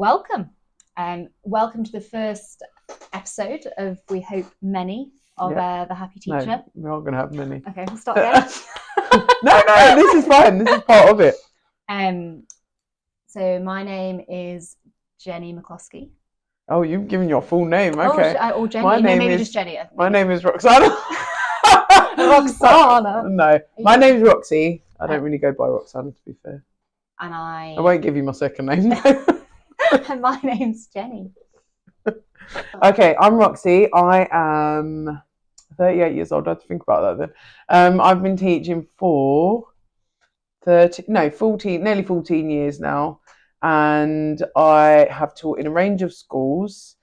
welcome. Welcome to the first episode of, we hope, many of The Happy Teacher. No, we're not going to have many. Okay, we'll start again. No, this is fine. This is part of it. So my name is Jenny McCloskey. Oh, you've given your full name. Okay. Or Jenny. Maybe just Jenny. My name is Roxana. Roxana. No, my name's Roxy. I don't really go by Roxana, to be fair. And I won't give you my second name. And my name's Jenny. Okay, I'm Roxy. I am 38 years old. I had to think about that then. I've been teaching for nearly 14 years now. And I have taught in a range of schools,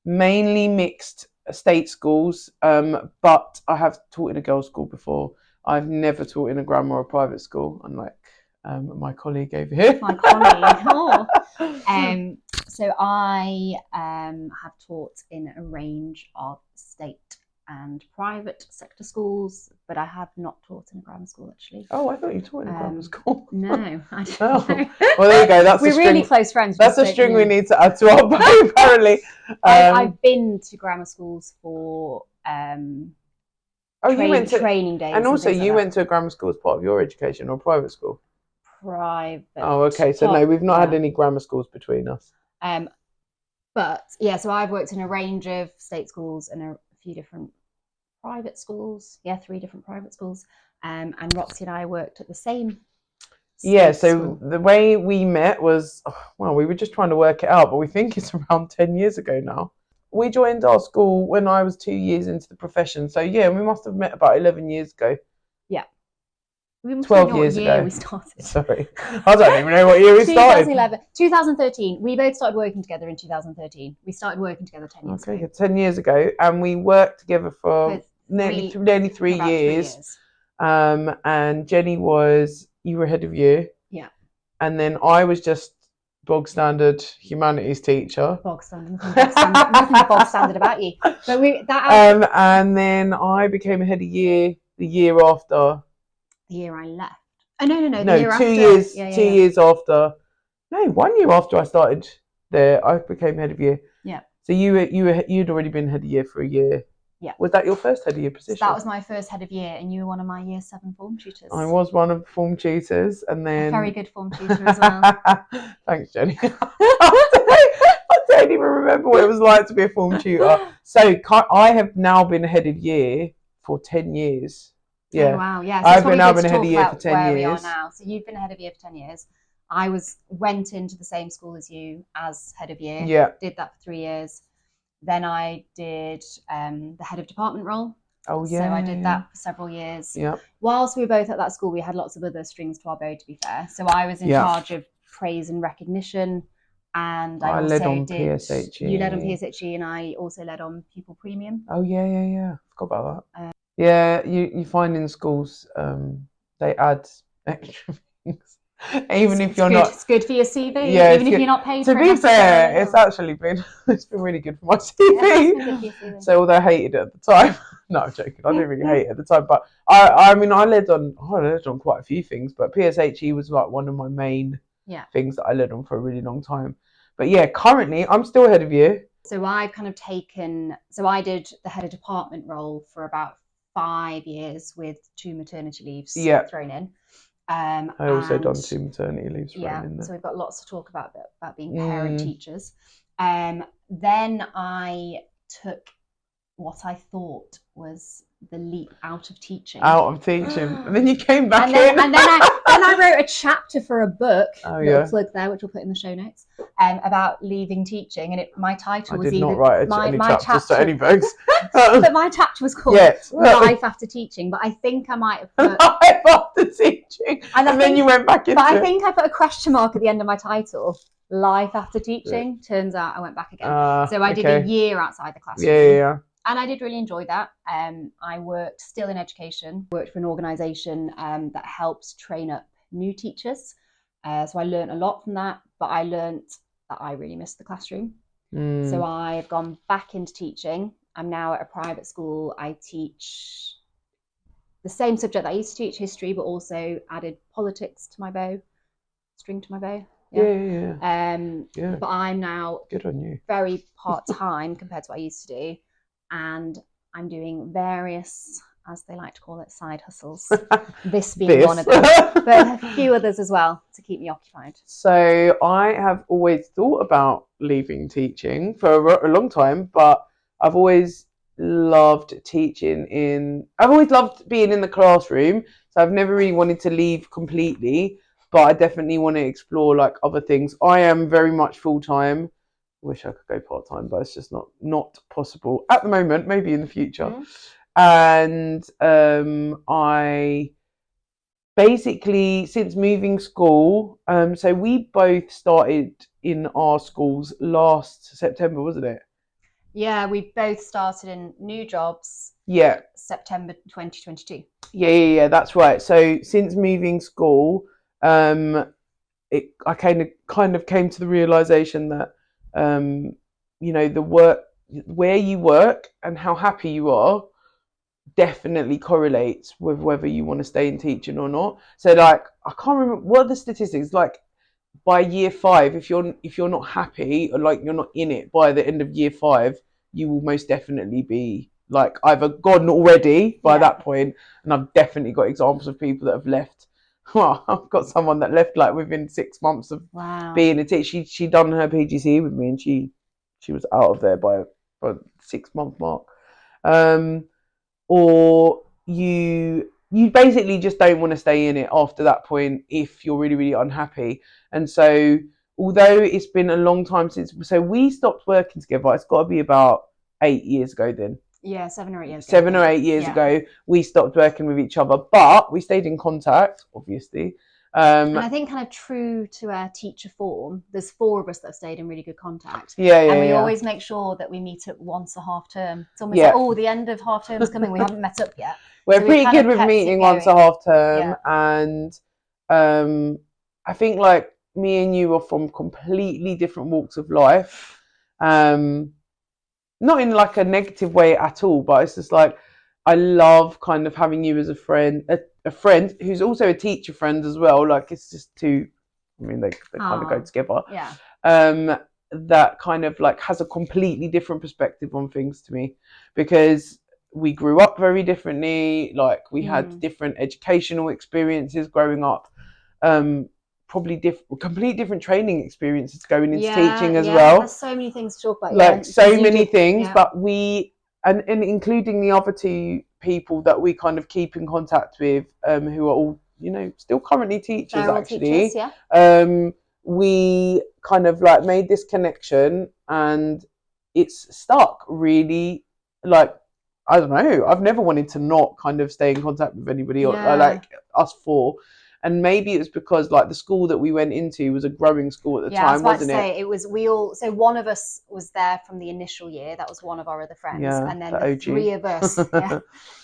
mainly mixed state schools, but I have taught in a girls' school before. I've never taught in a grammar or private school, unlike my colleague over here. My colleague. So I have taught in a range of state and private sector schools, but I have not taught in a grammar school, actually. Oh, I thought you taught in a grammar school. No, I don't know. Well, there you go. That's We're really close friends. That's a string we need to add to our bow, apparently. I've been to grammar schools for you went to training days. And also, you went to a grammar school as part of your education, or private school? Private. Oh, okay. So no, we've not had any grammar schools between us. But yeah, so I've worked in a range of state schools and a few different private schools. Yeah, 3 different private schools. And Roxy and I worked at the same. Yeah, so school. The way we met was, we were just trying to work it out, but we think it's around 10 years ago now. We joined our school when I was 2 years into the profession. So yeah, we must have met about 11 years ago. Yeah. 12 years ago. We started. Sorry. I don't even know what year we started. 2013. We both started working together in 2013. We started working together 10 years ago. Okay, 10 years ago. And we worked together for nearly 3 years. And Jenny you were head of year. Yeah. And then I was just bog standard humanities teacher. Bog standard. Nothing bog standard about you. But and then I became a head of year the year after. The year I left. Oh no! The year 2 years. Yeah. 2 years after. No, 1 year after I started there, I became head of year. Yeah. So you'd already been head of year for a year. Yeah. Was that your first head of year position? So that was my first head of year, and you were one of my year 7 form tutors. I was one of the form tutors, and then a very good form tutor as well. Thanks, Jenny. I don't even remember what it was like to be a form tutor. So I have now been a head of year for 10 years. Yeah. Oh, wow. Yeah. So I've been a head of year for 10 years. We are now. So you've been a head of year for 10 years. I went into the same school as you as head of year. Yeah. Did that for 3 years. Then I did the head of department role. Oh, yeah. So I did that for several years. Yeah. Whilst we were both at that school, we had lots of other strings to our bow, to be fair. So I was in charge of praise and recognition. And I also led on PSHE. You led on PSHE, and I also led on Pupil Premium. Oh, yeah. Forgot about that. Yeah, you find in schools they add extra things. It's good for your CV, yeah, even if you're not paid for it. To be fair, it's been really good for my CV. Yeah, so although I hated it at the time, no, I'm joking. I didn't really hate it at the time, but I led on quite a few things, but PSHE was like one of my main things that I led on for a really long time. But yeah, currently I'm still head of year. So I've kind of I did the head of department role for about 5 years with 2 maternity leaves thrown in. I also done 2 maternity leaves thrown in there. So we've got lots to talk about being parent teachers. Then I took what I thought was the leap out of teaching. And then you came back in. And then I wrote a chapter for a book, plug there, which we'll put in the show notes, about leaving teaching. And my title was I did not write any chapters to any books. But my chapter was called Life After Teaching. But I think I might have put Life After Teaching. And then you went back into it. But I think I put a question mark at the end of my title. Life After Teaching. Turns out I went back again. So I did a year outside the classroom. Yeah. And I did really enjoy that. I worked still in education, worked for an organisation that helps train up new teachers. So I learned a lot from that, but I learned that I really missed the classroom. So I've gone back into teaching. I'm now at a private school. I teach the same subject that I used to teach, history, but also added politics to my bow, string to my bow. Yeah. But I'm now Good on you. very part-time compared to what I used to do, and I'm doing various, as they like to call it, side hustles. This being one of them, but a few others as well to keep me occupied. So I have always thought about leaving teaching for a long time, but I've always loved teaching I've always loved being in the classroom, so I've never really wanted to leave completely, but I definitely want to explore like other things. I am very much full-time. Wish I could go part-time, but it's just not possible at the moment, maybe in the future. And I basically, since moving school, so we both started in our schools last September, wasn't it? Yeah, we both started in new jobs. Yeah. September 2022. Yeah, that's right. So since moving school, I kind of came to the realization that, the work, where you work and how happy you are definitely correlates with whether you want to stay in teaching or not. So like, I can't remember what are the statistics, like by year 5, if you're not happy or like you're not in it by the end of year 5, you will most definitely be like either gone already by that point. And I've definitely got examples of people that have left. Well, I've got someone that left like within 6 months of being a teacher. She done her PGCE with me, and she was out of there by 6-month mark. Or you basically just don't want to stay in it after that point if you're really, really unhappy. And so although it's been a long time so we stopped working together, it's got to be about 8 years ago then. Yeah, 7 or 8 years ago. 7 or 8 years ago, we stopped working with each other, but we stayed in contact, obviously. And I think kind of true to our teacher form, there's 4 of us that have stayed in really good contact. And we always make sure that we meet up once a half term. It's almost like, the end of half term is coming. We haven't met up yet. We're pretty good with meeting once a half term. And I think like me and you are from completely different walks of life. Not in like a negative way at all, but it's just like, I love kind of having you as a friend, a friend who's also a teacher friend as well. Like it's just two, I mean, they kind of go together. Yeah. That kind of like has a completely different perspective on things to me, because we grew up very differently. Like we had different educational experiences growing up. Probably complete different training experiences going into teaching as well. There's so many things to talk about. Like so many things, but we and including the other 2 people that we kind of keep in contact with, who are all still currently teachers. Actually, teachers, we kind of like made this connection, and it's stuck really. Like I don't know, I've never wanted to not kind of stay in contact with anybody, or like us 4. And maybe it was because like the school that we went into was a growing school at the time, wasn't it? It was. We all. So one of us was there from the initial year. That was one of our other friends, and then the 3 of us.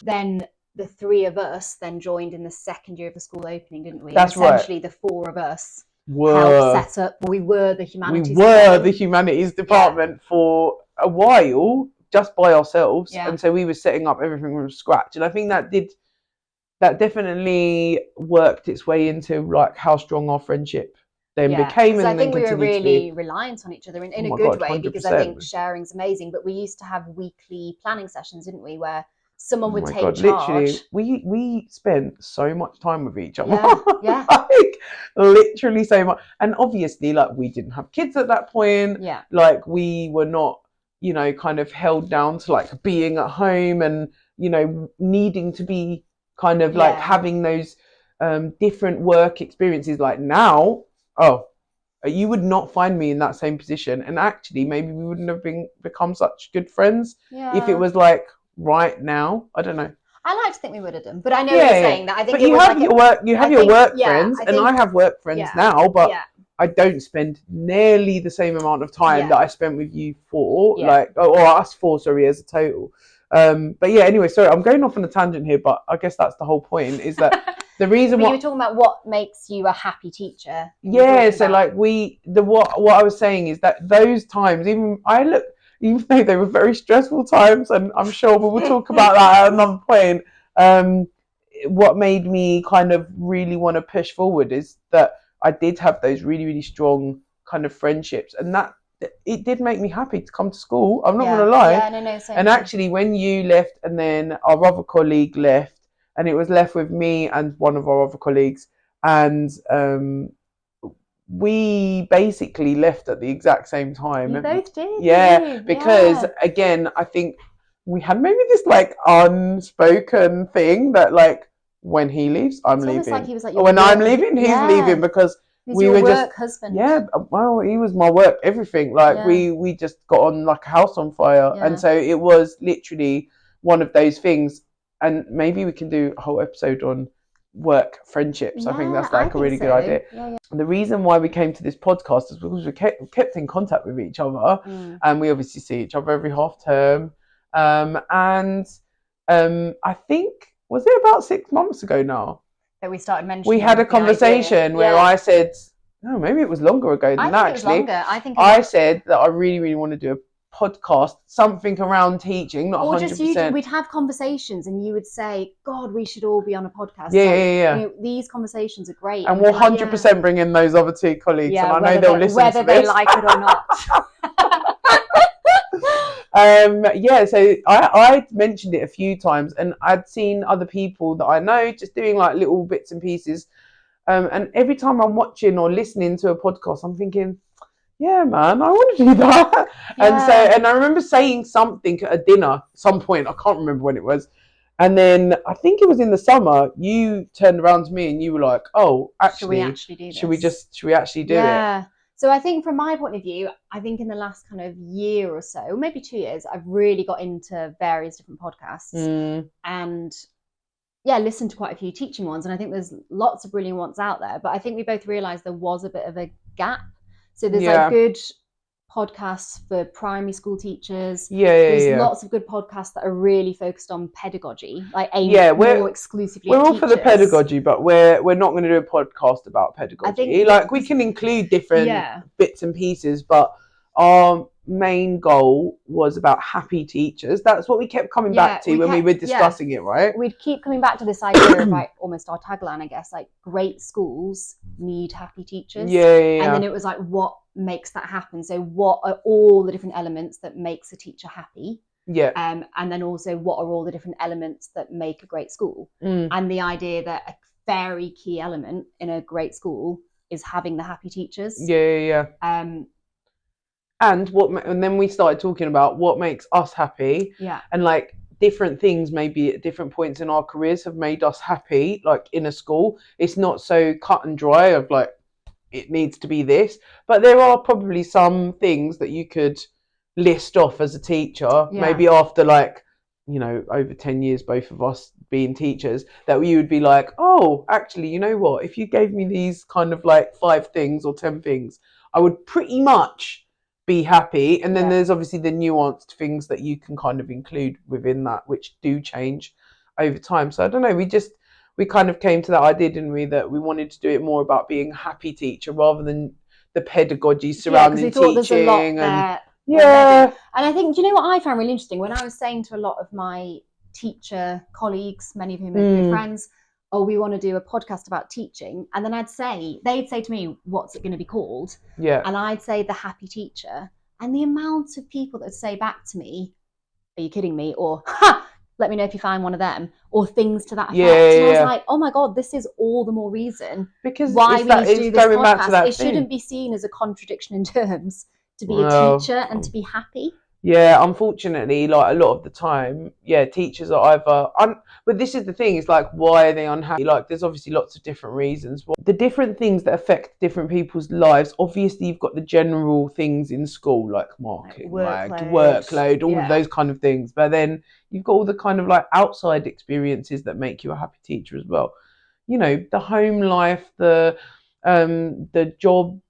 Then the 3 of us then joined in the second year of the school opening, didn't we? That's essentially right. The 4 of us helped set up. We were the humanities. The humanities department for a while, just by ourselves, and so we were setting up everything from scratch. And I think that definitely worked its way into like how strong our friendship then became. And I think we were really reliant on each other in a good way, 100%. Because I think sharing's amazing. But we used to have weekly planning sessions, didn't we, where someone would take charge. Literally, we spent so much time with each other. Yeah. Like literally so much. And obviously, like we didn't have kids at that point. Yeah. Like we were not, kind of held down to like being at home and needing to be kind of like having those different work experiences. Like now, you would not find me in that same position, and actually maybe we wouldn't have become such good friends if it was like right now. I don't know. I like to think we would have done, but I know you're saying that. I think but you have your work friends, and I have work friends now, but I don't spend nearly the same amount of time that I spent with you 4, like or us 4, sorry, as a total. But yeah, anyway, sorry, I'm going off on a tangent here, but I guess that's the whole point, is that the reason you were talking about what makes you a happy teacher. So like what I was saying is that those times, even though they were very stressful times, and I'm sure we will talk about that at another point, what made me kind of really want to push forward is that I did have those really, really strong kind of friendships, and that it did make me happy to come to school. I'm not Yeah. going to lie. Yeah, no, same And here. actually, when you left, and then our other colleague left, and it was left with me and one of our other colleagues, and we basically left at the exact same time. You both did. Yeah, didn't you? because Yeah. again, I think we had maybe this like unspoken thing that like when he leaves, I'm It's almost leaving. like he was like Or your when I'm work- leaving, he's Yeah. leaving, because He's we your were work just husband. yeah. Well, he was my work everything. Like Yeah. we just got on like a house on fire, Yeah. and so it was literally one of those things. And maybe we can do a whole episode on work friendships. I think Yeah, that's like a really good so. idea. Yeah. And the reason why we came to this podcast is because we kept in contact with each other, and we obviously see each other every half term. And I think, was it about 6 months ago now That we started mentioning. we had a the conversation idea. where Yeah. I said, no, maybe it was longer ago I than think that it was actually. longer. I think I said that I really, really want to do a podcast, something around teaching, not or 100%. just you, we'd have conversations and you would say, God, we should all be on a podcast. Yeah, like, yeah. You know, these conversations are great. And we'll 100% bring in those other two colleagues, and I know they'll listen whether to this. they like it or not. Yeah, so I mentioned it a few times, and I'd seen other people that I know just doing like little bits and pieces. And every time I'm watching or listening to a podcast, I'm thinking, yeah, man, I want to do that. Yeah. And I remember saying something at a dinner at some point, I can't remember when it was. And then I think it was in the summer, you turned around to me and you were like, oh, actually, should we actually do it? Yeah. So I think from my point of view, I think in the last kind of year or so, maybe 2 years, I've really got into various different podcasts and listened to quite a few teaching ones. And I think there's lots of brilliant ones out there, but I think we both realised there was a bit of a gap. So there's like good podcasts for primary school teachers. There's lots of good podcasts that are really focused on pedagogy, like aimed more exclusively at teachers. We're all for the pedagogy, but we're not going to do a podcast about pedagogy. I think like we can include different bits and pieces, but our main goal was about happy teachers. That's what we kept coming back to when we were discussing it, right? We'd keep coming back to this idea of like almost our tagline, I guess, like great schools need happy teachers. And then it was like, what makes that happen? So what are all the different elements that makes a teacher happy? And then also what are all the different elements that make a great school? And the idea that a very key element in a great school is having the happy teachers. And then we started talking about what makes us happy. And like different things maybe at different points in our careers have made us happy, like in a school. It's not so cut and dry of like, it needs to be this. But there are probably some things that you could list off as a teacher, maybe after like, you know, over 10 years, both of us being teachers, that you would be like, oh, actually, you know what? If you gave me these kind of like 5 things or 10 things, I would pretty much be happy. And then there's obviously the nuanced things that you can kind of include within that, which do change over time. So I don't know, we kind of came to that idea, didn't we, that we wanted to do it more about being a happy teacher rather than the pedagogy surrounding teaching. There's a lot there. And I think, do you know what I found really interesting? When I was saying to a lot of my teacher colleagues, many of whom are good friends, oh, we want to do a podcast about teaching. And then they'd say to me, what's it going to be called? And I'd say The Happy Teacher. And the amount of people that would say back to me, are you kidding me? Or, ha, let me know if you find one of them, or things to that effect. And I was like, oh my God, this is all the more reason why we need to do this podcast. It shouldn't be seen as a contradiction in terms to be a teacher and to be happy. Yeah, unfortunately, like a lot of the time, teachers are either but this is the thing, it's like, why are they unhappy? Like, there's obviously lots of different reasons. The different things that affect different people's lives, obviously you've got the general things in school, like marking, workload, all of those kind of things. But then you've got all the kind of like outside experiences that make you a happy teacher as well. You know, the home life, the job,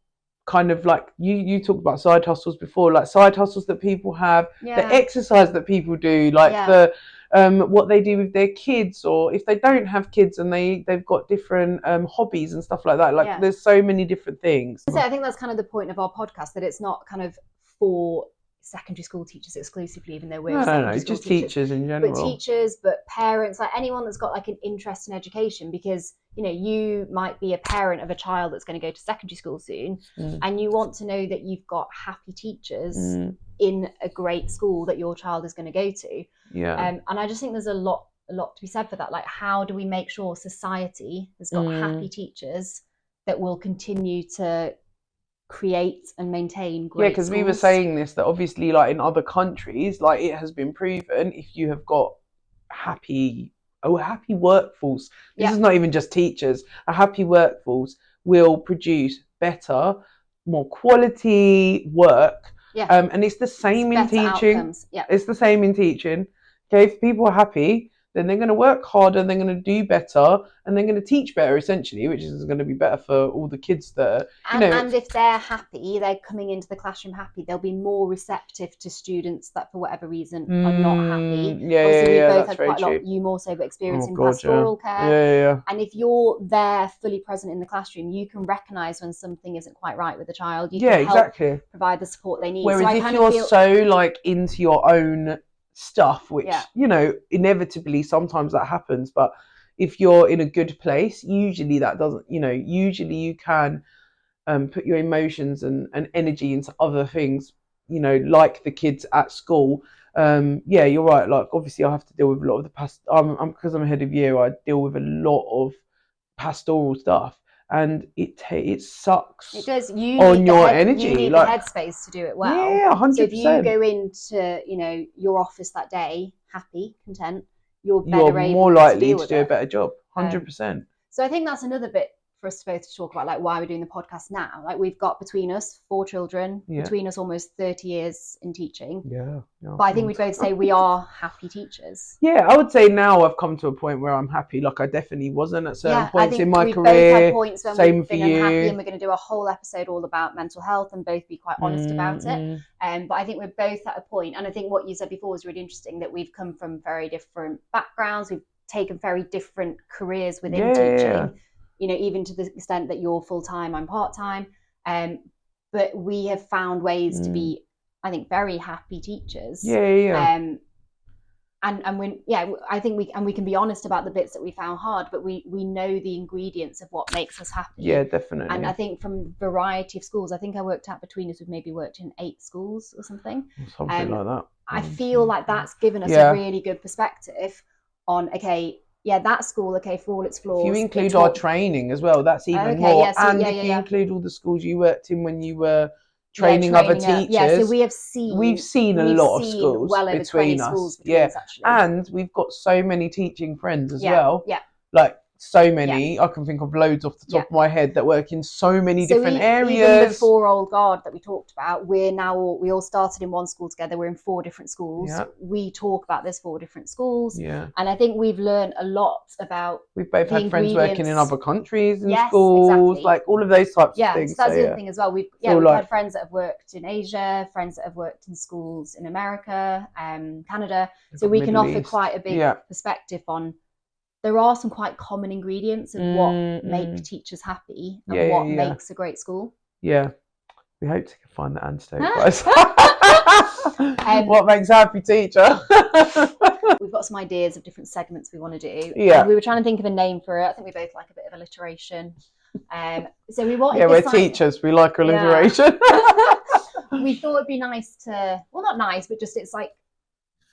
kind of like you talked about side hustles before, like side hustles that people have, the exercise that people do, like the what they do with their kids, or if they don't have kids and they've got different hobbies and stuff like that. Like there's so many different things. So I think that's kind of the point of our podcast, that it's not kind of for secondary school teachers exclusively, even though we're just teachers in general. But teachers, but parents, like anyone that's got like an interest in education, because you know, you might be a parent of a child that's going to go to secondary school soon, and you want to know that you've got happy teachers in a great school that your child is going to go to. And I just think there's a lot to be said for that. Like, how do we make sure society has got happy teachers that will continue to create and maintain great because schools? we were saying this, that obviously, like in other countries, like it has been proven, if you have got a happy workforce, this is not even just teachers, a happy workforce will produce better, more quality work. And it's the same in teaching. It's the same in teaching. Okay, if people are happy, then they're going to work harder, they're going to do better, and they're going to teach better, essentially, which is going to be better for all the kids that are, and if they're happy, they're coming into the classroom happy, they'll be more receptive to students that for whatever reason are not happy. Obviously, we both had quite a lot, you more so, but experience in pastoral care. And if you're there fully present in the classroom, you can recognise when something isn't quite right with the child. You can help provide the support they need. Whereas if you're so like into your own stuff, which inevitably sometimes that happens, but if you're in a good place, usually that doesn't, usually you can put your emotions and energy into other things, like the kids at school. You're right, like obviously I have to deal with a lot of the because I'm head of year, I deal with a lot of pastoral stuff, and it sucks. It does. On your energy. You need the headspace to do it well. Yeah, 100%. So if you go into, your office that day happy, content, you're more likely to do a better job. 100%. So I think that's another bit for us both to talk about, like why we're doing the podcast now. Like we've got between us 4 children, between us almost 30 years in teaching. But I think we both say we are happy teachers. Yeah, I would say now I've come to a point where I'm happy. Like I definitely wasn't at certain points in my career. Both had points when Same we've been unhappy, and we're going to do a whole episode all about mental health and both be quite honest about it. But I think we're both at a point, and I think what you said before was really interesting, that we've come from very different backgrounds. We've taken very different careers within teaching. Even to the extent that you're full-time, I'm part-time. But we have found ways to be, I think, very happy teachers. And I think we can be honest about the bits that we found hard, but we know the ingredients of what makes us happy. Yeah, definitely. And I think from variety of schools, I think I worked out between us, we've maybe worked in 8 schools or something. Something like that. I feel like that's given us a really good perspective on, that school, for all its flaws. If you include our training as well, that's even more. If you include all the schools you worked in when you were training other teachers. So we've seen a lot of schools well over between 20 us. Schools between us, actually. And we've got so many teaching friends as well. Like so many, I can think of loads off the top of my head that work in so many different areas. Even before Old Guard that we talked about, we all started in one school together. We're in 4 different schools. We talk about this 4 different schools. And I think we've learned a lot about. We've both had friends working in other countries and schools, like all of those types of things. So that's the other thing as well. We've had friends that have worked in Asia, friends that have worked in schools in America, Canada. So we can offer quite a big perspective on. There are some quite common ingredients of what make teachers happy and what makes a great school. Yeah. We hope to find the antidote, guys. What makes a happy teacher? We've got some ideas of different segments we want to do. Yeah. And we were trying to think of a name for it. I think we both like a bit of alliteration. So we wanted we're teachers. We like alliteration. We thought it'd be nice to, well, not nice, but just it's like,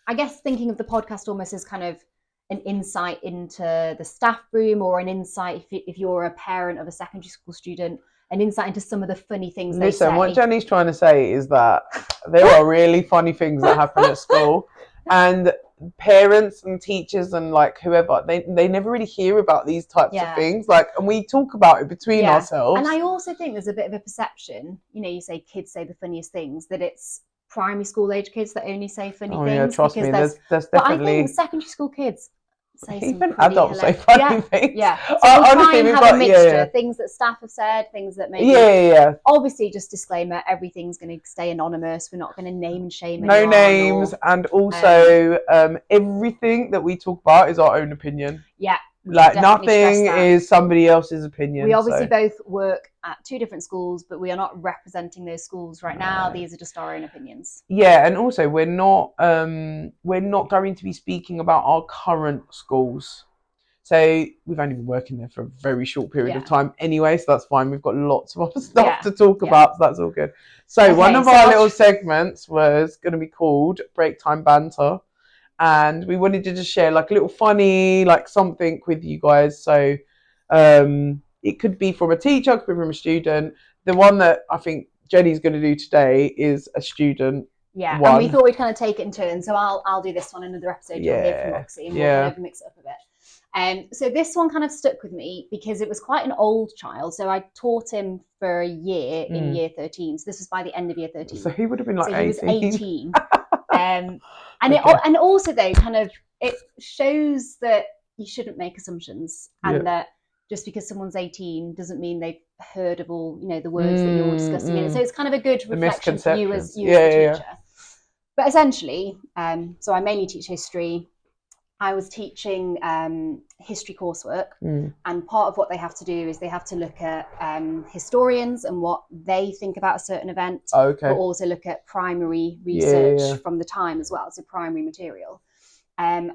I guess thinking of the podcast almost as kind of an insight into the staff room, or an insight if you're a parent of a secondary school student, an insight into some of the funny things they say. Listen, what Jenny's trying to say is that there are really funny things that happen at school, and parents and teachers and like whoever, they never really hear about these types of things, like, and we talk about it between ourselves. And I also think there's a bit of a perception, you say kids say the funniest things, that it's primary school age kids that only say funny things. Yeah, trust me, there's definitely. But I think secondary school kids say even adults say funny things. Yeah. So we'll try and have a mixture. Things that staff have said, things that maybe. Yeah. Obviously, just disclaimer: everything's going to stay anonymous. We're not going to name and shame anyone. No names, and also everything that we talk about is our own opinion. Yeah. Like nothing is somebody else's opinion. We obviously both work at 2 different schools, but we are not representing those schools right now. These are just our own opinions. Yeah, and also we're not going to be speaking about our current schools. So we've only been working there for a very short period Yeah. of time anyway, so that's fine. We've got lots of other stuff Yeah. to talk Yeah. about, so that's all good. So Okay, one of so our I'll- little segments was going to be called Break Time Banter, and we wanted to just share like a little funny, like something with you guys. So it could be from a teacher, it could be from a student. The one that I think Jenny's going to do today is a student. Yeah, one. and we thought we'd kind of take it in turn. So I'll do this one, another episode you'll hear from Roxy, and we'll kind of mix it up a bit. So this one kind of stuck with me because it was quite an old child. So I taught him for a year in year 13. So this was by the end of year 13. So he would have been like 18. So he was 18. And also though, kind of, it shows that you shouldn't make assumptions, and that just because someone's 18 doesn't mean they've heard of all, the words that you're discussing in it. So it's kind of a good reflection for you as a teacher. But essentially, so I mainly teach history. I was teaching history coursework, and part of what they have to do is they have to look at historians and what they think about a certain event, but also look at primary research from the time as well, so primary material. And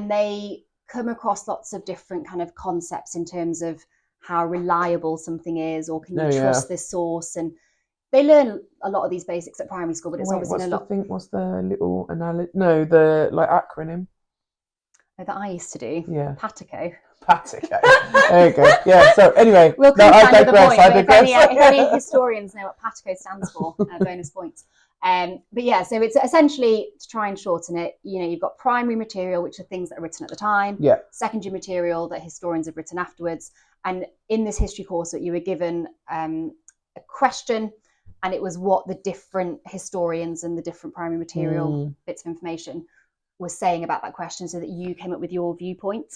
they come across lots of different kind of concepts in terms of how reliable something is, or can you trust this source, and they learn a lot of these basics at primary school, but it's obviously a lot. What's the little analogy? No, the like acronym that I used to do. Yeah, Patico. There you go. Yeah. So anyway, we'll come to another point. If digress. any historians know what Patico stands for, bonus points. But yeah, so it's essentially, to try and shorten it, you've got primary material, which are things that are written at the time. Yeah. Secondary material that historians have written afterwards. And in this history course, that you were given a question, and it was what the different historians and the different primary material bits of information were saying about that question, so that you came up with your viewpoint.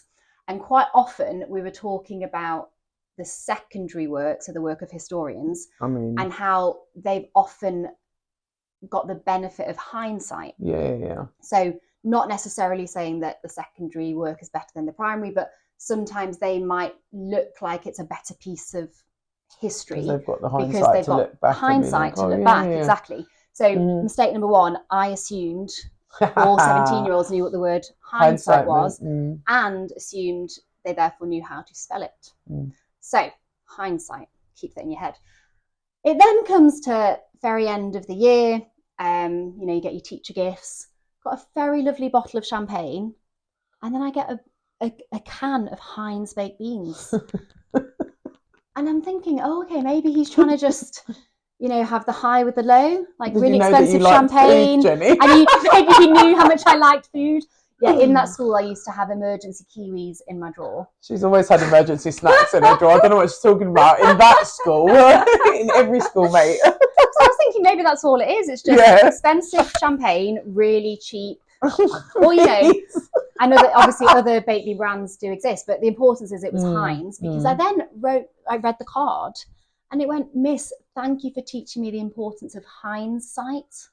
And quite often we were talking about the secondary work, so the work of historians, and how they've often got the benefit of hindsight. Yeah. So not necessarily saying that the secondary work is better than the primary, but sometimes they might look like it's a better piece of history because they've got the hindsight to look back. Exactly. So mistake number one, I assumed all 17-year-olds knew what the word hindsight was, and assumed they therefore knew how to spell it. So hindsight, keep that in your head. It then comes to very end of the year. You get your teacher gifts. Got a very lovely bottle of champagne, and then I get a can of Heinz baked beans. And I'm thinking, okay, maybe he's trying to just, have the high with the low, like really expensive champagne. Food, and maybe he knew how much I liked food. Yeah, in that school, I used to have emergency kiwis in my drawer. She's always had emergency snacks in her drawer. I don't know what she's talking about. In that school, in every school, mate. So I was thinking maybe that's all it is. It's just expensive champagne, really cheap. Or, I know that obviously other baked bean brands do exist, but the importance is it was Heinz, because I then read the card, and it went, "Miss, thank you for teaching me the importance of hindsight."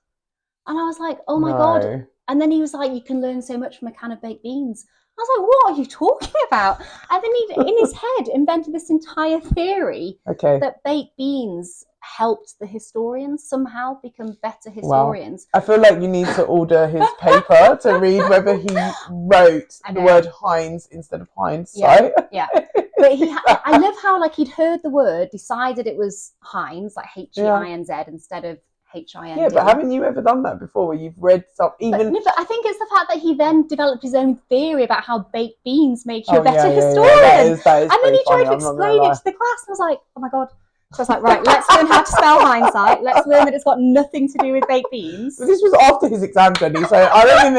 And I was like, oh my God. And then he was like, you can learn so much from a can of baked beans. I was like, what are you talking about? And then he, in his head, invented this entire theory that baked beans helped the historians somehow become better historians. Wow. I feel like you need to order his paper to read whether he wrote the word Heinz instead of hindsight. Yeah. But I love how he'd heard the word, decided it was Heinz, like H-E-I-N-Z instead of H-I-N-D. Yeah, but haven't you ever done that before, where you've read something? But I think it's the fact that he then developed his own theory about how baked beans make you a better historian. That is and then he tried to explain it to the class, and I was like, oh my God. So I was like, right, let's learn how to spell hindsight. Let's learn that it's got nothing to do with baked beans. But this was after his exam, Jenny, so I don't think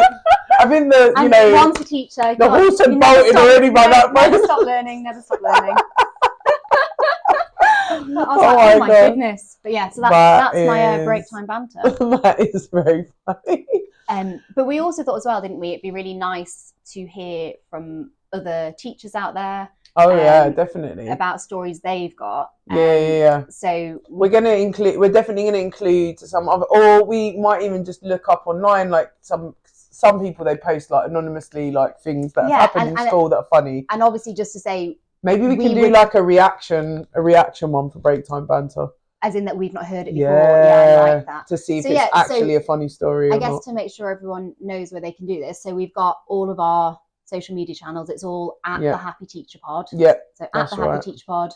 that, I think once a teacher, the horse had bolted already by that point. Never stop learning. I was like, oh my goodness. But yeah, so that's my break time banter. That is very funny. But we also thought as well, didn't we, it'd be really nice to hear from other teachers out there. Oh yeah, definitely. About stories they've got. So we're definitely gonna include some other, or we might even just look up online, like some people, they post like anonymously, like things that have happened in school that are funny. And obviously, just to say, maybe we can do like a reaction one for break time banter. As in that we've not heard it before. Yeah, I like that. To see if it's actually a funny story. I guess to make sure everyone knows where they can do this. So we've got all of our social media channels, it's all at Yeah. the Happy Teacher Pod. Yeah, So at that's the Happy right. Teacher Pod.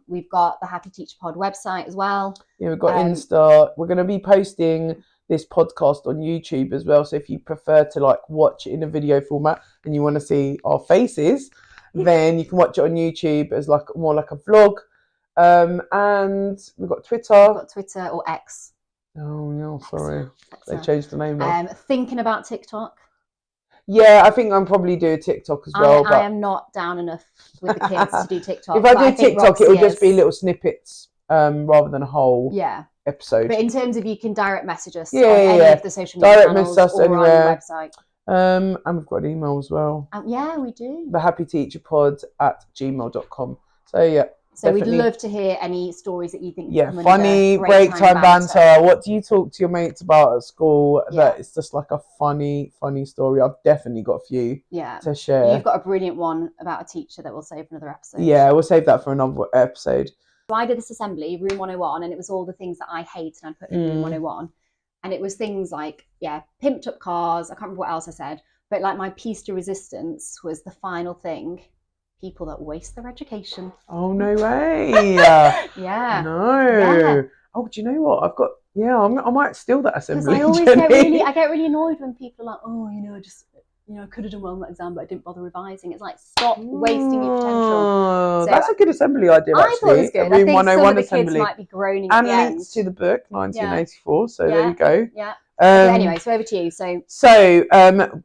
We've got the Happy Teacher Pod website as well. Yeah, we've got Insta. We're going to be posting this podcast on YouTube as well. So if you prefer to like watch it in a video format and you want to see our faces, then you can watch it on YouTube as like more like a vlog. And we've got Twitter. We've got Twitter or X. Oh no, sorry, they changed the name now. Thinking about TikTok. Yeah, I think I'm probably do TikTok as well. I am not down enough with the kids to do TikTok. If I do TikTok, it will just be little snippets rather than a whole episode. But in terms of you can direct message us on any of the social media direct channels message us or anywhere. on the website. And we've got an email as well. Yeah, we do. thehappyteacherpod@gmail.com. So yeah. So definitely. We'd love to hear any stories that you think. Funny break time banter. What do you talk to your mates about at school? That it's just like a funny story. I've definitely got a few to share. You've got a brilliant one about a teacher that we'll save for another episode. Yeah, we'll save that for another episode. So I did this assembly, room 101, and it was all the things that I hate and I put in room 101. And it was things like, pimped up cars. I can't remember what else I said. But like my piece de resistance was the final thing. People that waste their education. Oh, no way. No. Yeah. Oh, do you know what? I've got, I might steal that assembly. I always get really annoyed when people are like, oh, I could have done well on that exam, but I didn't bother revising. It's like, stop wasting your potential. So that's a good assembly idea, actually. I thought it was good. I think 101 some of the assembly. Kids might be groaning at the end. And links to the book, 1984. So there we go. Yeah. Anyway, so over to you. So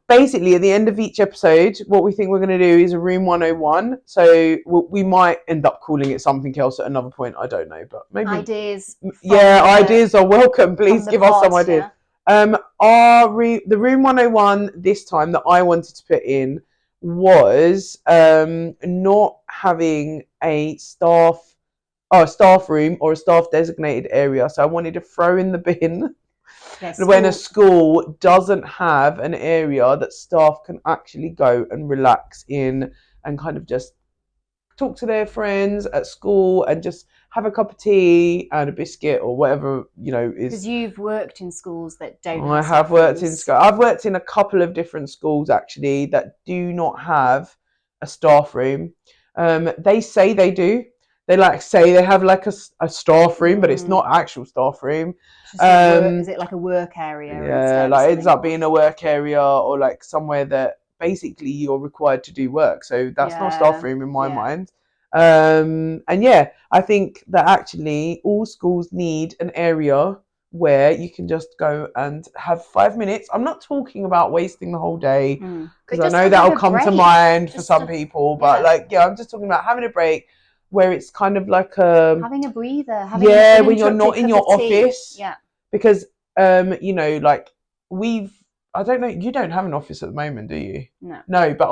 basically, at the end of each episode, what we think we're going to do is a room 101. So we might end up calling it something else at another point. I don't know, but maybe ideas. Ideas are welcome. Please give us some ideas. The room 101 this time that I wanted to put in was not having a staff room or a staff designated area. So I wanted to throw in the bin. When a school doesn't have an area that staff can actually go and relax in and kind of just talk to their friends at school and just have a cup of tea and a biscuit or whatever, is. Because you've worked in schools that don't I have worked in school. I've worked in a couple of different schools actually that do not have a staff room. They say they do. They say they have like a staff room, but it's not actual staff room. Is it like a work area? Yeah, like it ends up being a work area or like somewhere that basically you're required to do work. So that's not a staff room in my mind. And I think that actually all schools need an area where you can just go and have 5 minutes. I'm not talking about wasting the whole day because I know that'll come to mind for some people, but I'm just talking about having a break where it's kind of like having a breather. When you're not in your office. Yeah. Because I don't know, you don't have an office at the moment, do you? No, but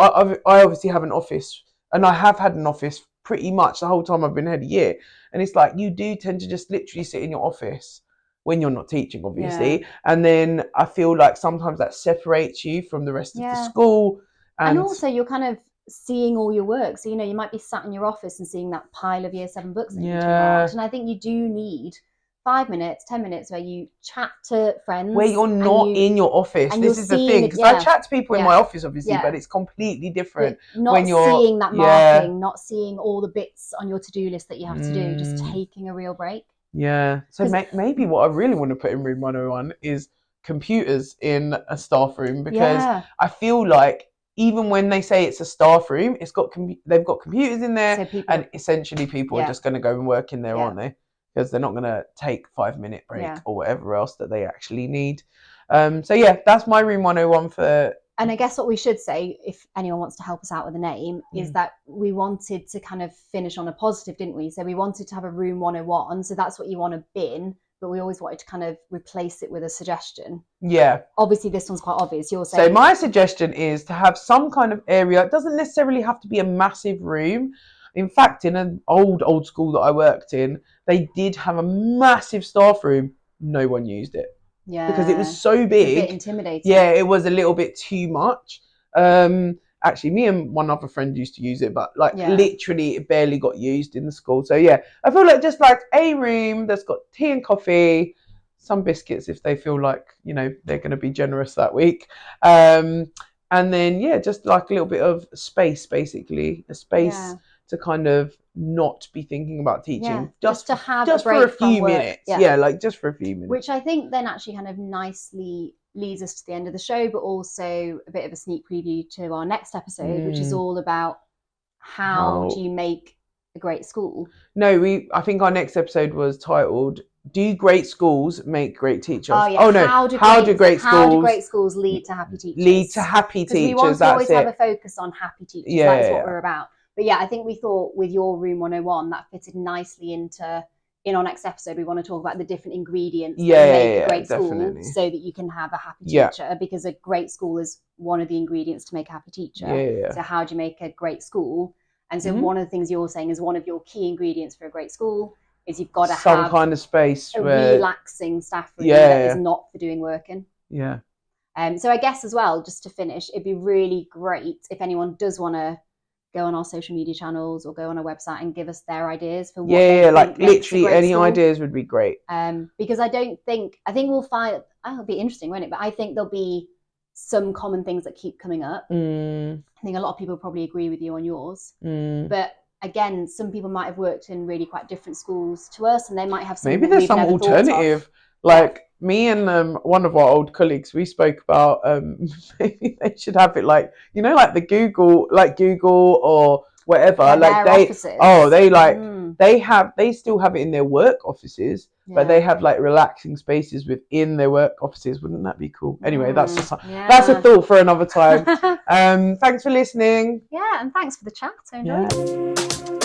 I obviously have an office, and I have had an office pretty much the whole time I've been here a year. And it's like you do tend to just literally sit in your office when you're not teaching, obviously. And then I feel like sometimes that separates you from the rest of the school. And also you're kind of seeing all your work. So, you might be sat in your office and seeing that pile of year 7 books that you marked. And I think you do need 5 minutes, 10 minutes where you chat to friends. Where you're not in your office. This is the thing. Because I chat to people in my office, obviously, but it's completely different. Not seeing that marking, not seeing all the bits on your to-do list that you have to do, just taking a real break. Yeah. So maybe what I really want to put in room 101 is computers in a staff room, because I feel like even when they say it's a staff room, they've got computers in there, and essentially people are just going to go and work in there, aren't they? Because they're not going to take 5 minute break or whatever else that they actually need. That's my room 101 for. And I guess what we should say, if anyone wants to help us out with a name, is that we wanted to kind of finish on a positive, didn't we? So we wanted to have a room 101. So that's what you want to bin. But we always wanted to kind of replace it with a suggestion. Yeah. Obviously, this one's quite obvious. You're saying. So my suggestion is to have some kind of area. It doesn't necessarily have to be a massive room. In fact, in an old school that I worked in, they did have a massive staff room. No one used it. Yeah. Because it was so big. A bit intimidating. Yeah, it was a little bit too much. Actually, me and one other friend used to use it, but literally it barely got used in the school. So I feel like just like a room that's got tea and coffee, some biscuits if they feel like, they're going to be generous that week. And then, yeah, just like a little bit of space, basically, a space Yeah. to kind of not be thinking about teaching, Yeah, just to have just a break for a from few work. minutes. Yeah. Yeah, like just for a few minutes. Which I think then actually kind of nicely leads us to the end of the show, but also a bit of a sneak preview to our next episode, which is all about how do you make a great school. No, I think our next episode was titled "Do Great Schools Make Great Teachers?" Oh, yeah. Oh no, how do great schools lead to happy teachers? Lead to happy teachers. We want to always have a focus on happy teachers. Yeah, that's what we're about. But yeah, I think we thought with your Room 101 that fitted nicely into. In our next episode, we want to talk about the different ingredients that make a great school, so that you can have a happy teacher. Because a great school is one of the ingredients to make a happy teacher. So how do you make a great school? And so one of the things you're saying is one of your key ingredients for a great school is you've got to have some kind of space, a relaxing staff room that is not for doing work in. Yeah. So I guess as well, just to finish, it'd be really great if anyone does want to go on our social media channels or go on our website and give us their ideas for what they think like makes literally a great any school. ideas would be great. Because I think we'll find it'll be interesting, won't it? But I think there'll be some common things that keep coming up. I think a lot of people probably agree with you on yours. But again, some people might have worked in really quite different schools to us, and they might have something. Maybe there's some alternative. Like me and one of our old colleagues, we spoke about maybe they should have it like, you know, like the Google or whatever. Yeah, like they still have it in their work offices, but they have like relaxing spaces within their work offices. Wouldn't that be cool? Anyway, that's a thought for another time. Thanks for listening. Yeah, and thanks for the chat. I enjoyed it.